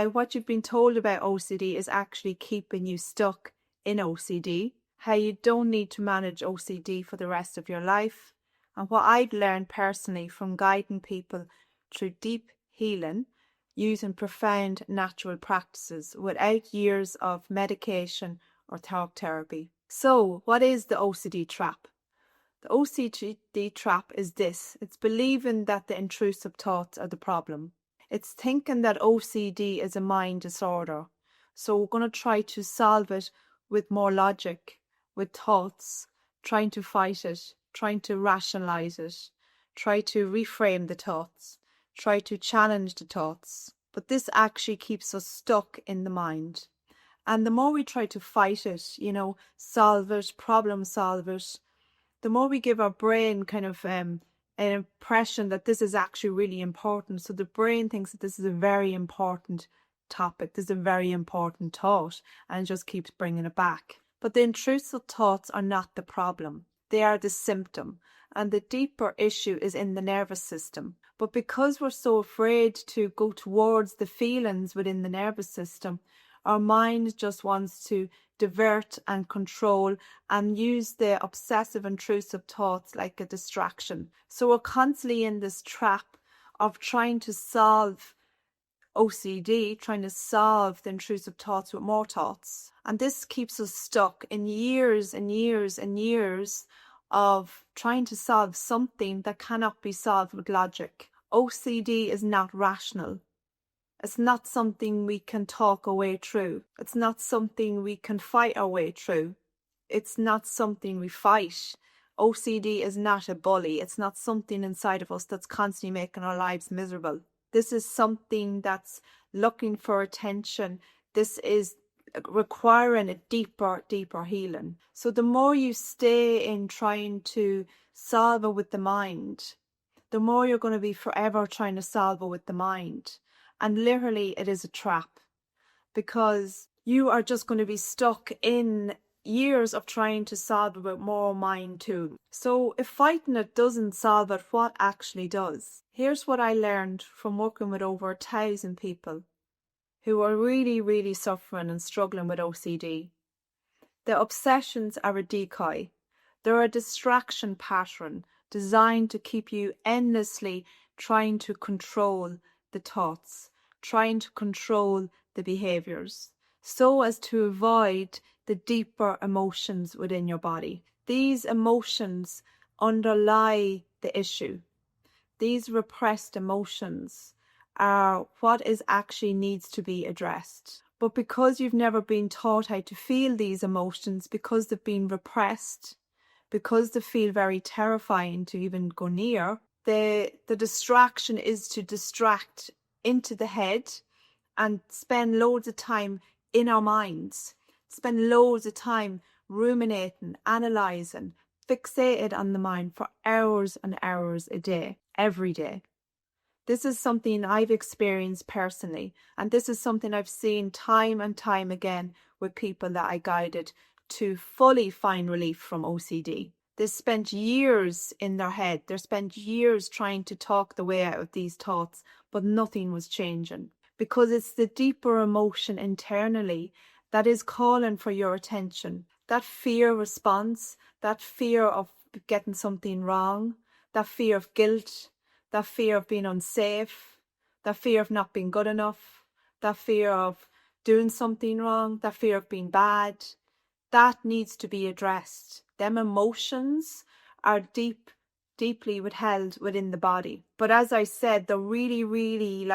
how what you've been told about OCD is actually keeping you stuck in OCD, how you don't need to manage OCD for the rest of your life, and what I've learned personally from guiding people through deep healing using profound natural practices without years of medication or talk therapy. So, what is the OCD trap? The OCD trap is this. It's believing that the intrusive thoughts are the problem. It's thinking that OCD is a mind disorder. So we're going to try to solve it with more logic, with thoughts, trying to fight it, trying to rationalize it, try to reframe the thoughts, try to challenge the thoughts. But this actually keeps us stuck in the mind. And the more we try to fight it, solve it, problem solve it, the more we give our brain kind of an impression that this is actually really important. So the brain thinks that this is a very important topic, this is a very important thought, and just keeps bringing it back. But the intrusive thoughts are not the problem. They are the symptom. And the deeper issue is in the nervous system. But because we're so afraid to go towards the feelings within the nervous system, our mind just wants to divert and control and use the obsessive intrusive thoughts like a distraction. So we're constantly in this trap of trying to solve OCD, trying to solve the intrusive thoughts with more thoughts. And this keeps us stuck in years and years and years of trying to solve something that cannot be solved with logic. OCD is not rational. It's not something we can talk our way through. It's not something we can fight our way through. It's not something we fight. OCD is not a bully. It's not something inside of us that's constantly making our lives miserable. This is something that's looking for attention. This is requiring a deeper healing. So the more you stay in trying to solve it with the mind, the more you're going to be forever trying to solve it with the mind. And literally it is a trap, because you are just going to be stuck in years of trying to solve it with more mind too. So if fighting it doesn't solve it, what actually does? Here's what I learned from working with over 1,000 people who are really, really suffering and struggling with OCD. The obsessions are a decoy. They're a distraction pattern designed to keep you endlessly trying to control the thoughts, trying to control the behaviors, so as to avoid the deeper emotions within your body. These emotions underlie the issue. These repressed emotions are what is actually needs to be addressed. But because you've never been taught how to feel these emotions, because they've been repressed, because they feel very terrifying to even go near, the distraction is to distract into the head and spend loads of time in our minds, spend loads of time ruminating, analysing, fixated on the mind for hours and hours a day, every day. This is something I've experienced personally, and this is something I've seen time and time again with people that I guided to fully find relief from OCD. They spent years in their head. They spent years trying to talk the way out of these thoughts, but nothing was changing, because it's the deeper emotion internally that is calling for your attention. That fear response, that fear of getting something wrong, that fear of guilt, that fear of being unsafe, that fear of not being good enough, that fear of doing something wrong, that fear of being bad, that needs to be addressed. Them emotions are deeply withheld within the body. But as I said, they're really, really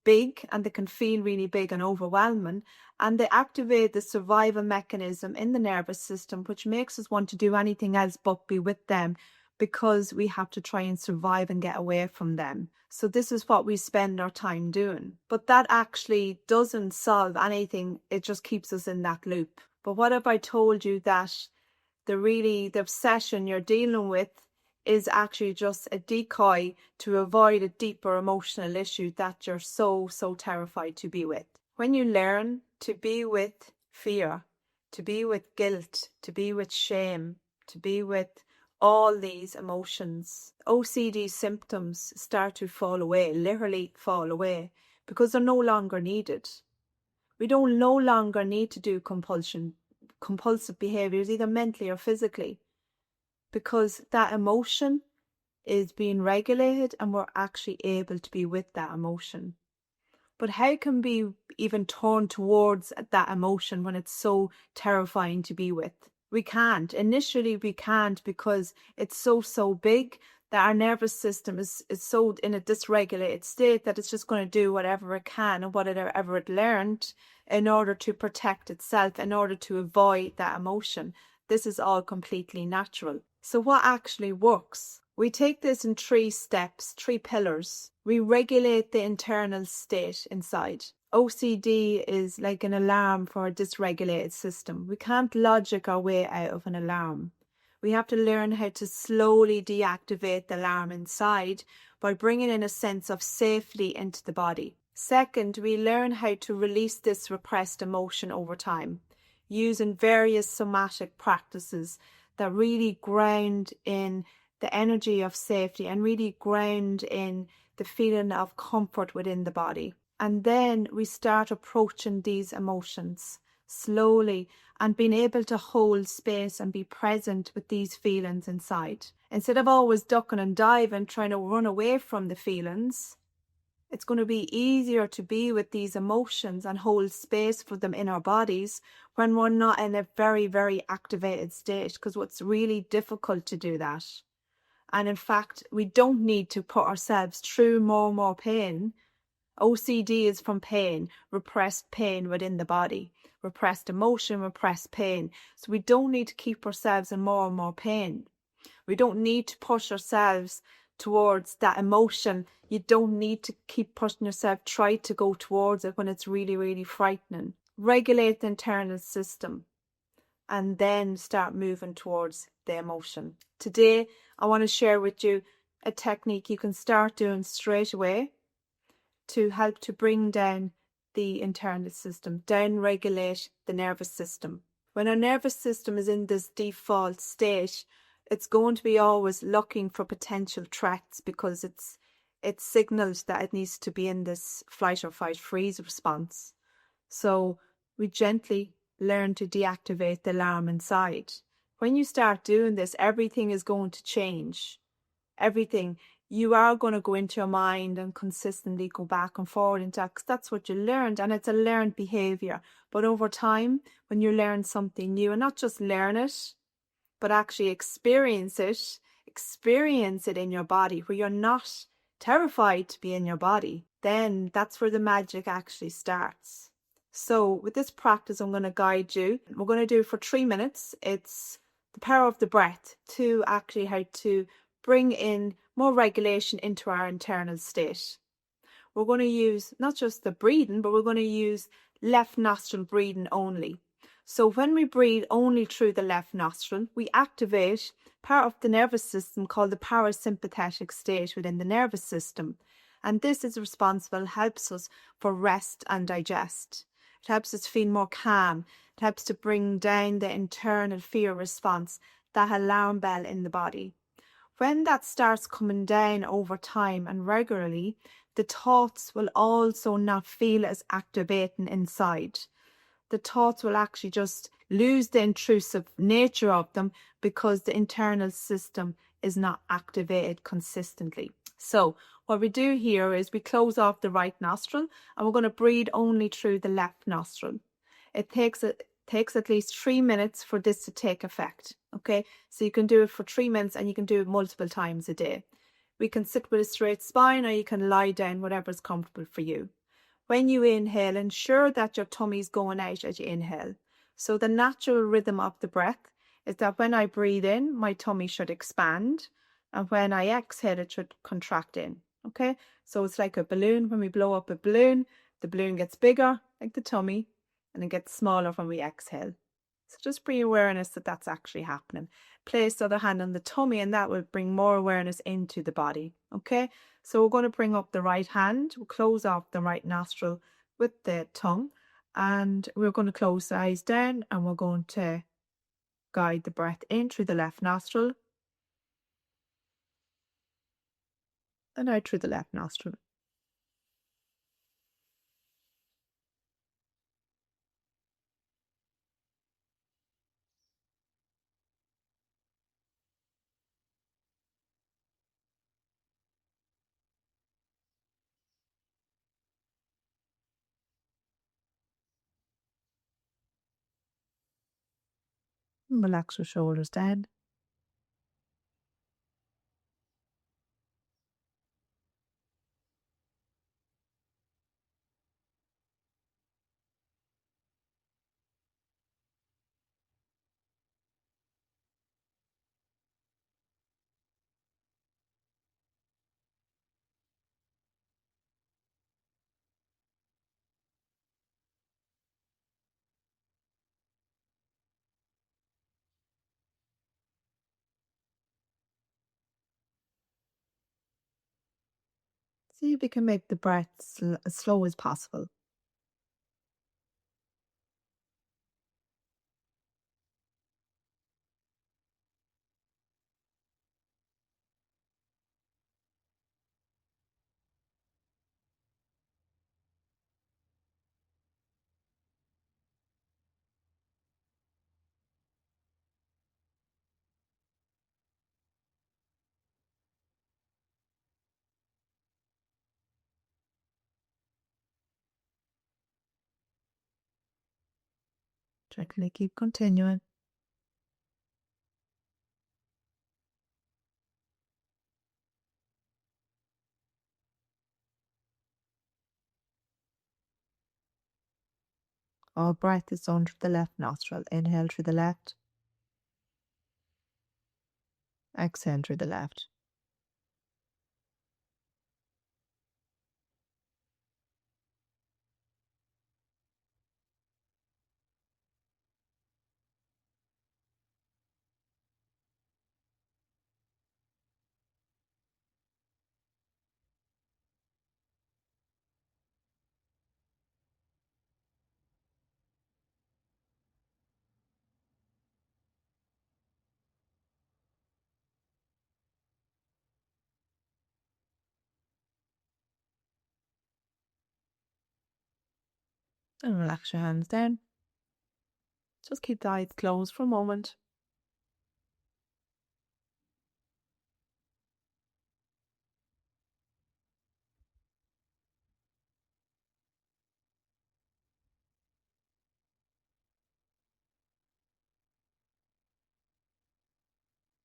big, and they can feel really big and overwhelming, and they activate the survival mechanism in the nervous system, which makes us want to do anything else but be with them, because we have to try and survive and get away from them. So this is what we spend our time doing. But that actually doesn't solve anything. It just keeps us in that loop. But what if I told you that the obsession you're dealing with is actually just a decoy to avoid a deeper emotional issue that you're so terrified to be with? When you learn to be with fear, to be with guilt, to be with shame, to be with all these emotions, OCD symptoms start to fall away, literally fall away, because they're no longer needed. We don't no longer need to do compulsive behaviors, either mentally or physically, because that emotion is being regulated and we're actually able to be with that emotion. But how can we even turn towards that emotion when it's so terrifying to be with? We can't. Initially, we can't, because it's so big that our nervous system is so in a dysregulated state that it's just going to do whatever it can and whatever it learned in order to protect itself, in order to avoid that emotion. This is all completely natural. So what actually works? We take this in 3 steps, 3 pillars. We regulate the internal state inside. OCD is like an alarm for a dysregulated system. We can't logic our way out of an alarm. We have to learn how to slowly deactivate the alarm inside by bringing in a sense of safety into the body. Second, we learn how to release this repressed emotion over time, using various somatic practices that really ground in the energy of safety and really ground in the feeling of comfort within the body. And then we start approaching these emotions slowly and being able to hold space and be present with these feelings inside. Instead of always ducking and diving, trying to run away from the feelings, it's going to be easier to be with these emotions and hold space for them in our bodies when we're not in a very activated state, because it's really difficult to do that. And in fact, we don't need to put ourselves through more pain. OCD is from pain, repressed pain within the body, repressed emotion, repressed pain. So we don't need to keep ourselves in more and more pain. We don't need to push ourselves towards that emotion. You don't need to keep pushing yourself, try to go towards it when it's really frightening. Regulate the internal system and then start moving towards the emotion. Today, I want to share with you a technique you can start doing straight away to help to bring down the internal system, down-regulate the nervous system. When our nervous system is in this default state, it's going to be always looking for potential threats because it signals that it needs to be in this flight or fight freeze response. So we gently learn to deactivate the alarm inside. When you start doing this, everything is going to change. Everything. You are going to go into your mind and consistently go back and forward into that, because that's what you learned, and it's a learned behavior. But over time, when you learn something new, and not just learn it, but actually experience it in your body, where you're not terrified to be in your body, then that's where the magic actually starts. So with this practice, I'm going to guide you. We're going to do it for 3 minutes. It's the power of the breath to actually how to bring in more regulation into our internal state. We're going to use not just the breathing, but we're going to use left nostril breathing only. So when we breathe only through the left nostril, we activate part of the nervous system called the parasympathetic state within the nervous system. And this is responsible, helps us for rest and digest. It helps us feel more calm. It helps to bring down the internal fear response, that alarm bell in the body. When that starts coming down over time and regularly, the thoughts will also not feel as activating inside. The thoughts will actually just lose the intrusive nature of them because the internal system is not activated consistently. So what we do here is we close off the right nostril and we're going to breathe only through the left nostril. It takes at least 3 minutes for this to take effect. Okay, so you can do it for 3 minutes and you can do it multiple times a day. We can sit with a straight spine or you can lie down, whatever is comfortable for you. When you inhale, ensure that your tummy is going out as you inhale. So the natural rhythm of the breath is that when I breathe in, my tummy should expand, and when I exhale, it should contract in. Okay, so it's like a balloon. When we blow up a balloon, the balloon gets bigger, like the tummy, and it gets smaller when we exhale. So just bring awareness that that's actually happening. Place the other hand on the tummy and that will bring more awareness into the body. Okay, so we're going to bring up the right hand. We'll close off the right nostril with the tongue and we're going to close the eyes down and we're going to guide the breath in through the left nostril and out through the left nostril. Relax your shoulders down. See if you can make the breaths as slow as possible. Gently keep continuing. All breath is done through the left nostril. Inhale through the left. Exhale through the left. And relax your hands down. Just keep the eyes closed for a moment.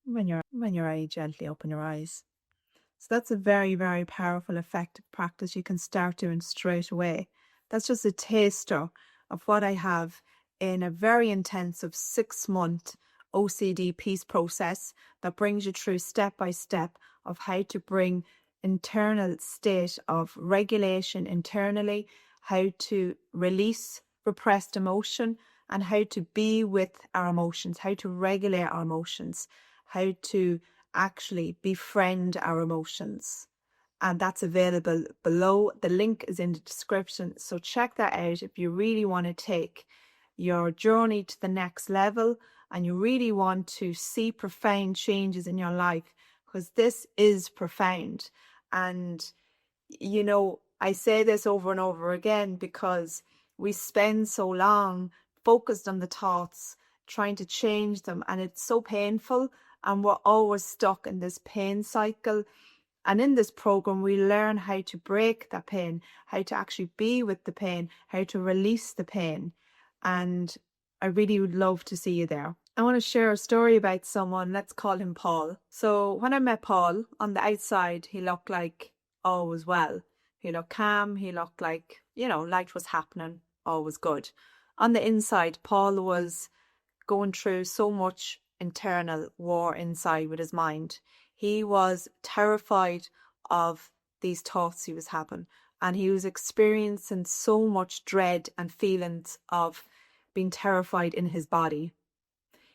When you're ready, gently open your eyes. So that's a very, very powerful, effective practice you can start doing straight away. That's just a taster of what I have in a very intensive 6-month OCD peace process that brings you through step by step of how to bring internal state of regulation internally, how to release repressed emotion, and how to be with our emotions, how to regulate our emotions, how to actually befriend our emotions. And that's available below. The link is in the description. So check that out if you really want to take your journey to the next level and you really want to see profound changes in your life, because this is profound. And, you know, I say this over and over again because we spend so long focused on the thoughts, trying to change them, and it's so painful. And we're always stuck in this pain cycle. And in this program, we learn how to break that pain, how to actually be with the pain, how to release the pain. And I really would love to see you there. I want to share a story about someone. Let's call him Paul. So when I met Paul, on the outside, he looked like all was well. He looked calm. He looked like, life was happening, all was good. On the inside, Paul was going through so much internal war inside with his mind. He was terrified of these thoughts he was having, and he was experiencing so much dread and feelings of being terrified in his body.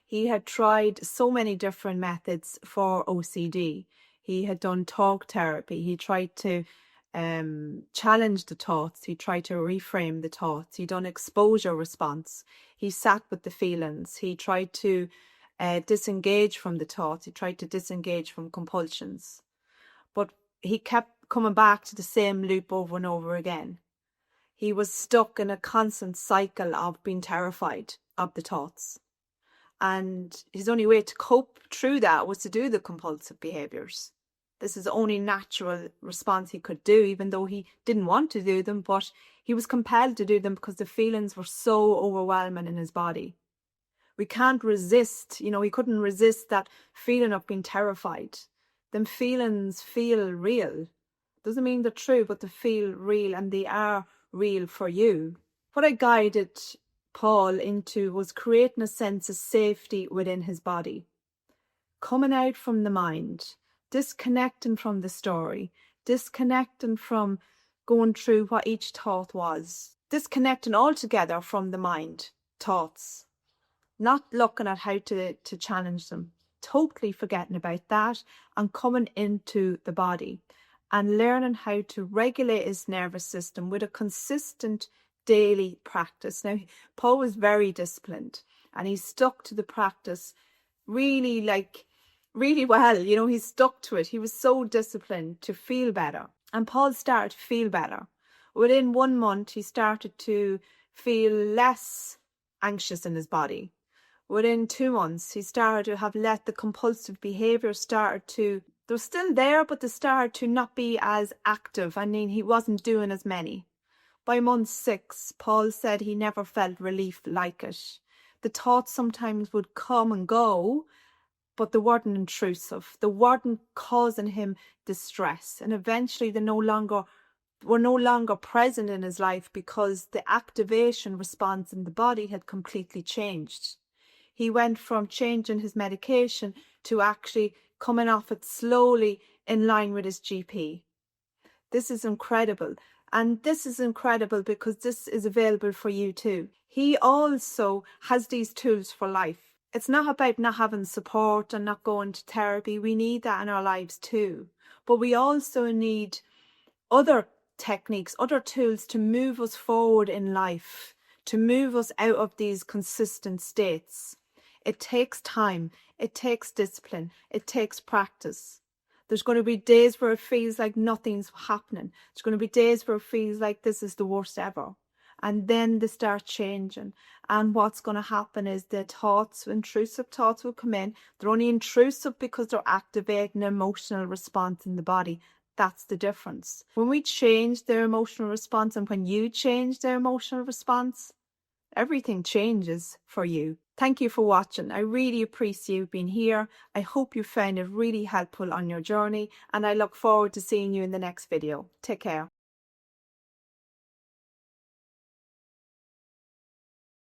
He had tried so many different methods for OCD. He had done talk therapy. He tried to challenge the thoughts. He tried to reframe the thoughts. He done exposure response. He sat with the feelings. He tried to disengage from the thoughts. He tried to disengage from compulsions. But he kept coming back to the same loop over and over again. He was stuck in a constant cycle of being terrified of the thoughts. And his only way to cope through that was to do the compulsive behaviours. This is the only natural response he could do, even though he didn't want to do them, but he was compelled to do them because the feelings were so overwhelming in his body. We can't resist, he couldn't resist that feeling of being terrified. Them feelings feel real. Doesn't mean they're true, but they feel real, and they are real for you. What I guided Paul into was creating a sense of safety within his body. Coming out from the mind, disconnecting from the story, disconnecting from going through what each thought was, disconnecting altogether from the mind, thoughts, not looking at how to challenge them, totally forgetting about that and coming into the body and learning how to regulate his nervous system with a consistent daily practice. Now, Paul was very disciplined and he stuck to the practice really well. He stuck to it. He was so disciplined to feel better. And Paul started to feel better. Within 1 month, he started to feel less anxious in his body. Within 2 months, he started to have let the compulsive behavior they were still there, but they started to not be as active. He wasn't doing as many. By month 6, Paul said he never felt relief like it. The thoughts sometimes would come and go, but they weren't intrusive. They weren't causing him distress. And eventually were no longer present in his life because the activation response in the body had completely changed. He went from changing his medication to actually coming off it slowly in line with his GP. This is incredible. And this is incredible because this is available for you too. He also has these tools for life. It's not about not having support and not going to therapy. We need that in our lives too. But we also need other techniques, other tools to move us forward in life, to move us out of these consistent states. It takes time, it takes discipline, it takes practice. There's going to be days where it feels like nothing's happening. There's going to be days where it feels like this is the worst ever. And then they start changing. And what's going to happen is the intrusive thoughts will come in. They're only intrusive because they're activating an emotional response in the body. That's the difference. When we change their emotional response and when you change their emotional response, everything changes for you. Thank you for watching. I really appreciate you being here. I hope you found it really helpful on your journey, and I look forward to seeing you in the next video. Take care.